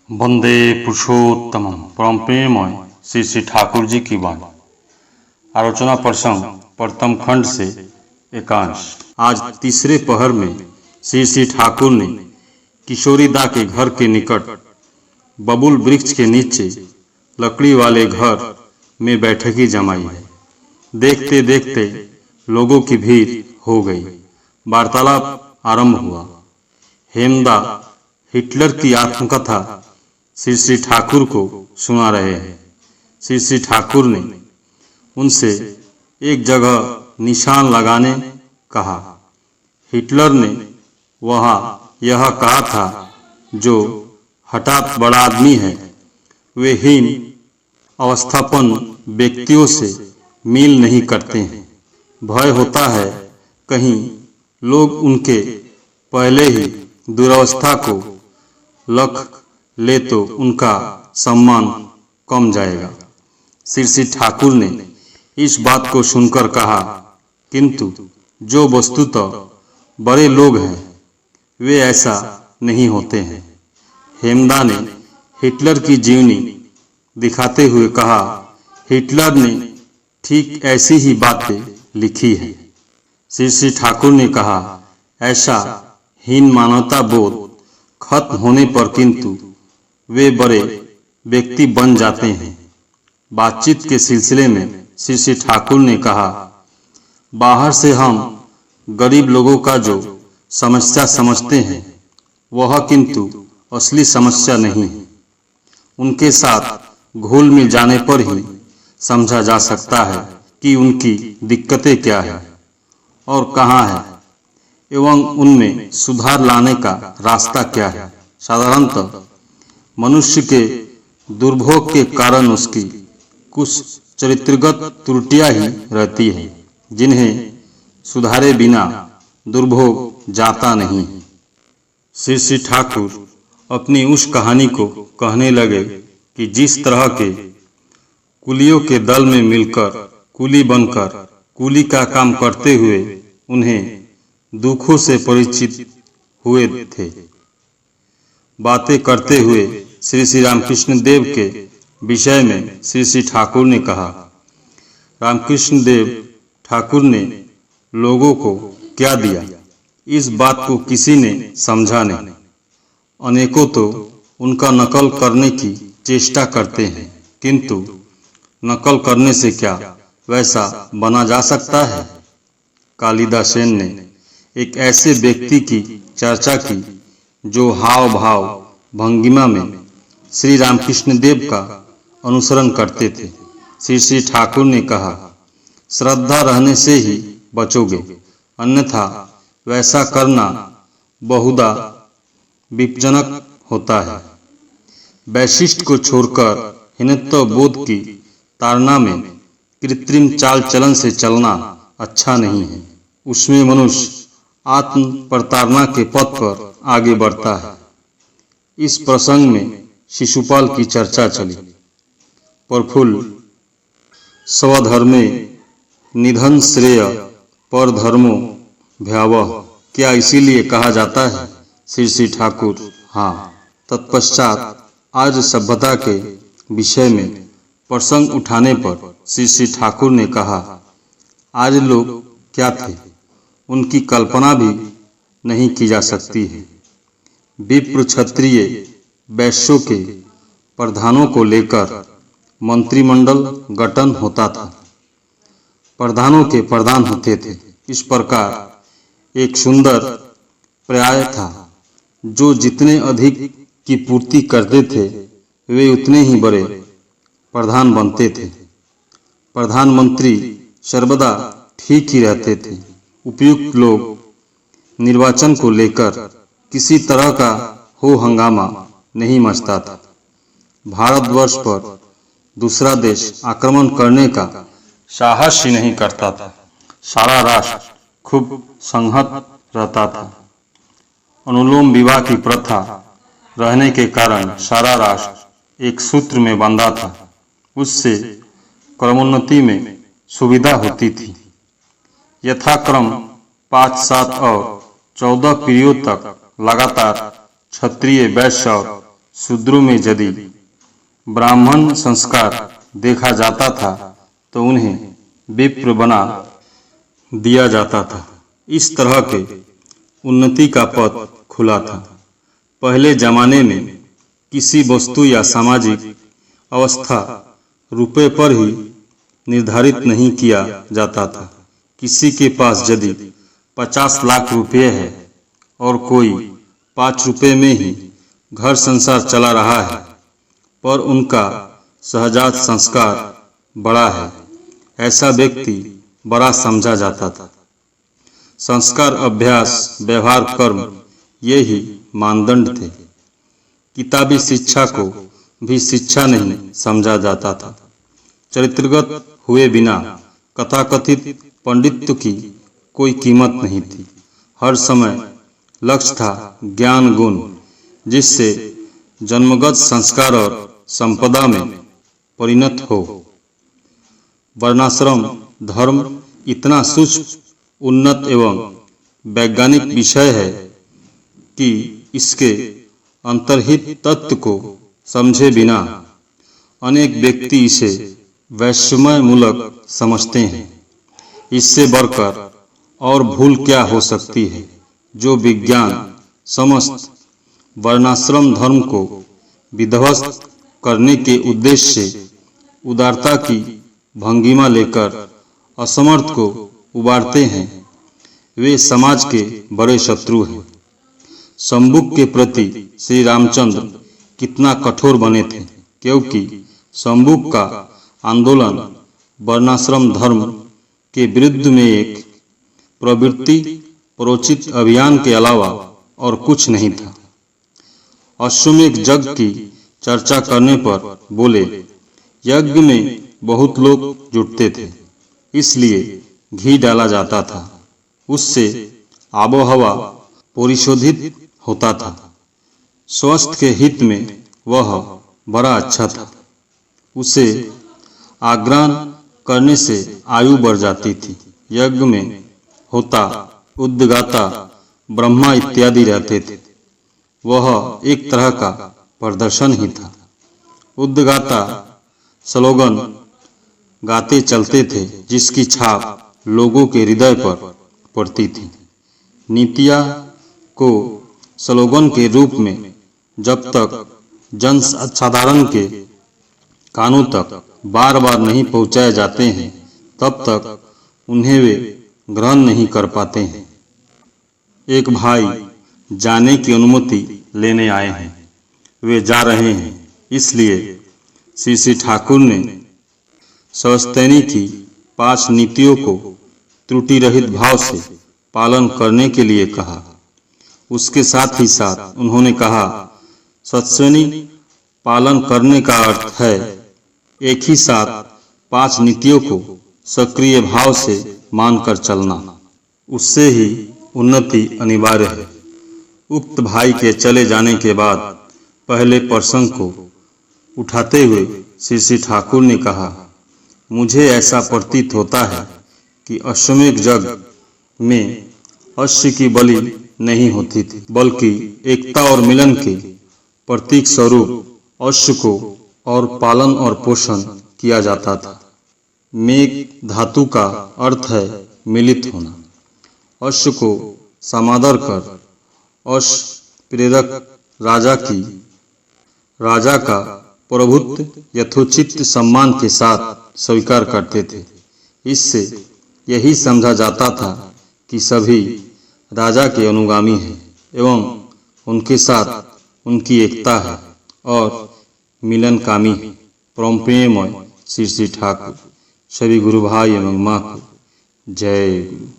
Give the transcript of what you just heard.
वंदे पुरुषोत्तम परम प्रेममय श्री श्री ठाकुर जी की वाणी। आलोचना प्रसंग प्रथम खंड से एकांश। आज तीसरे पहर में श्री श्री ठाकुर ने किशोरीदा के घर के निकट बबूल वृक्ष के नीचे लकड़ी वाले घर में बैठकी जमाई है। देखते देखते लोगों की भीड़ हो गई। वार्तालाप आरंभ हुआ। हेमदा हिटलर की आत्मकथा श्री श्री ठाकुर को सुना रहे हैं। श्री श्री ठाकुर ने उनसे एक जगह निशान लगाने कहा। हिटलर ने वहाँ यह कहा था, जो हठात बड़ा आदमी है वे हीन अवस्थापन्न व्यक्तियों से मेल नहीं करते हैं। भय होता है कहीं लोग उनके पहले ही दुरावस्था को लख ले तो उनका सम्मान कम जाएगा। श्री श्री ठाकुर ने इस बात को सुनकर कहा, किंतु जो वस्तुतः बड़े लोग हैं वे ऐसा नहीं होते हैं। हेमदा ने हिटलर की जीवनी दिखाते हुए कहा, हिटलर ने ठीक ऐसी ही बातें लिखी है। श्री श्री ठाकुर ने कहा, ऐसा हीन मानवता बोध खत्म होने पर किंतु वे बड़े व्यक्ति बन जाते हैं। बातचीत के सिलसिले में श्री श्री ठाकुर ने कहा, बाहर से हम गरीब लोगों का जो समस्या समझते हैं वह किंतु असली समस्या नहीं है। उनके साथ घुल मिल जाने पर ही समझा जा सकता है कि उनकी दिक्कतें क्या है और कहाँ है एवं उनमें सुधार लाने का रास्ता क्या है। साधारणतः मनुष्य के दुर्भोग के कारण उसकी कुछ चरित्रगत त्रुटियां ही रहती हैं, जिन्हें सुधारे बिना दुर्भोग जाता नहीं है। श्री श्री ठाकुर अपनी उस कहानी को कहने लगे कि जिस तरह के कुलियों के दल में मिलकर कुली बनकर कुली का काम करते हुए उन्हें दुखों से परिचित हुए थे। बातें करते हुए श्री श्री रामकृष्ण देव के विषय में श्री श्री ठाकुर ने कहा, रामकृष्ण देव ठाकुर ने लोगों को क्या दिया, इस बात को किसी ने समझा नहीं। अनेकों तो उनका नकल करने की चेष्टा करते हैं, किंतु नकल करने से क्या वैसा बना जा सकता है। कालिदास सेन ने एक ऐसे व्यक्ति की चर्चा की जो हाव भाव भंगिमा में श्री रामकृष्ण देव का अनुसरण करते थे। श्री श्री ठाकुर ने कहा, श्रद्धा रहने से ही बचोगे, अन्यथा वैसा करना बहुधा विपज्जनक होता है। वैशिष्ट को छोड़कर हीनत्व बोध की ताड़ना में कृत्रिम चाल चलन से चलना अच्छा नहीं है। उसमें मनुष्य आत्म प्रताड़ना के पथ पर आगे बढ़ता है। इस प्रसंग में शिशुपाल की चर्चा चली। प्रफुल्ल स्वधर्मे निधन श्रेय पर धर्मो भयावह, क्या इसीलिए कहा जाता है। श्री श्री ठाकुर, हाँ। तत्पश्चात आर्य सभ्यता के विषय में प्रसंग उठाने पर श्री श्री ठाकुर ने कहा, आर्य लोग क्या थे उनकी कल्पना भी नहीं की जा सकती है। विप्र क्षत्रिय वैश्यों के प्रधानों को लेकर मंत्रिमंडल गठन होता था। प्रधानों के प्रधान होते थे। इस प्रकार एक सुंदर पर्याय था, जो जितने अधिक की पूर्ति करते थे वे उतने ही बड़े प्रधान बनते थे। प्रधानमंत्री सर्वदा ठीक ही रहते थे। उपयुक्त लोग निर्वाचन को लेकर किसी तरह का हो हंगामा नहीं मचता था। भारतवर्ष पर दूसरा देश आक्रमण करने का साहस ही नहीं करता था। सारा राष्ट्र खूब संहत रहता था। अनुलोम विवाह की प्रथा रहने के कारण सारा राष्ट्र एक सूत्र में बंधा था। उससे क्रमोन्नति में सुविधा होती थी। यथाक्रम 5, 7 और 14 पीढ़ियों तक लगातार क्षत्रिय वैश्य और शूद्रों में यदि ब्राह्मण संस्कार देखा जाता था तो उन्हें विप्र बना दिया जाता था। इस तरह के उन्नति का पथ खुला था। पहले जमाने में किसी वस्तु या सामाजिक अवस्था रुपए पर ही निर्धारित नहीं किया जाता था। किसी के पास यदि 50 लाख रुपये है और कोई 5 रुपये में ही घर संसार चला रहा है, पर उनका सहजात संस्कार बड़ा है, ऐसा व्यक्ति बड़ा समझा जाता था। संस्कार, अभ्यास, व्यवहार, कर्म ये ही मानदंड थे। किताबी शिक्षा को भी शिक्षा नहीं समझा जाता था। चरित्रगत हुए बिना कथाकथित पंडित्व की कोई कीमत नहीं थी। हर समय लक्ष्य था ज्ञान गुण, जिससे जन्मगत संस्कार और संपदा में परिणत हो। वर्णाश्रम धर्म इतना सूक्ष्म, उन्नत एवं वैज्ञानिक विषय है कि इसके अंतर्हित तत्व को समझे बिना अनेक व्यक्ति इसे वैषम्य मूलक समझते हैं। इससे बढ़कर और भूल क्या हो सकती है, जो विज्ञान समस्त वर्णाश्रम धर्म को विध्वस्त करने के उद्देश्य से उदारता की भंगिमा लेकर असमर्थ को उबारते हैं, वे समाज के बड़े शत्रु हैं। शंबुक के प्रति श्री रामचंद्र कितना कठोर बने थे, क्योंकि शंबुक का आंदोलन वर्णाश्रम धर्म के विरुद्ध में एक प्रवृत्ति प्रोचित अभियान के अलावा और कुछ नहीं था। अश्वमेध यज्ञ की चर्चा करने पर बोले, यज्ञ में बहुत लोग जुटते थे, इसलिए घी डाला जाता था। उससे आबोहवा परिशोधित होता था। स्वास्थ्य के हित में वह बड़ा अच्छा था। उसे आग्रहण करने से आयु बढ़ जाती थी। यज्ञ में होता, उद्गाता, ब्रह्मा इत्यादि रहते थे। वह एक तरह का प्रदर्शन ही था। उद्गाता स्लोगन गाते चलते थे, जिसकी छाप लोगों के हृदय पर पड़ती थी। नीतियाँ को स्लोगन के रूप में जब तक जन साधारण के कानों तक बार बार नहीं पहुँचाए जाते हैं, तब तक उन्हें वे ग्रहण नहीं कर पाते हैं। एक भाई जाने की अनुमति लेने आए हैं। वे जा रहे हैं, इसलिए श्री ठाकुर ने स्वस्तैनी की 5 नीतियों को त्रुटि रहित भाव से पालन करने के लिए कहा। उसके साथ ही साथ उन्होंने कहा, सत्सैनी पालन करने का अर्थ है एक ही साथ 5 नीतियों को सक्रिय भाव से मानकर चलना। उससे ही उन्नति अनिवार्य है। उक्त भाई के चले जाने के बाद पहले प्रसंग को उठाते हुए श्री ठाकुर ने कहा, मुझे ऐसा प्रतीत होता है कि अश्वमेध यज्ञ में अश्व की बलि नहीं होती थी, बल्कि एकता और मिलन के प्रतीक स्वरूप अश्व को और पालन और पोषण किया जाता था। मेघ धातु का अर्थ है मिलित होना। अश्व को समादर कर अश्व प्रेरक राजा का प्रभुत्व यथोचित सम्मान के साथ स्वीकार करते थे। इससे यही समझा जाता था कि सभी राजा के अनुगामी हैं एवं उनके साथ उनकी एकता है और मिलनकामी है। परम प्रेममय श्री ठाकुर। सभी गुरु भाई एवं माँ को जय गुरु।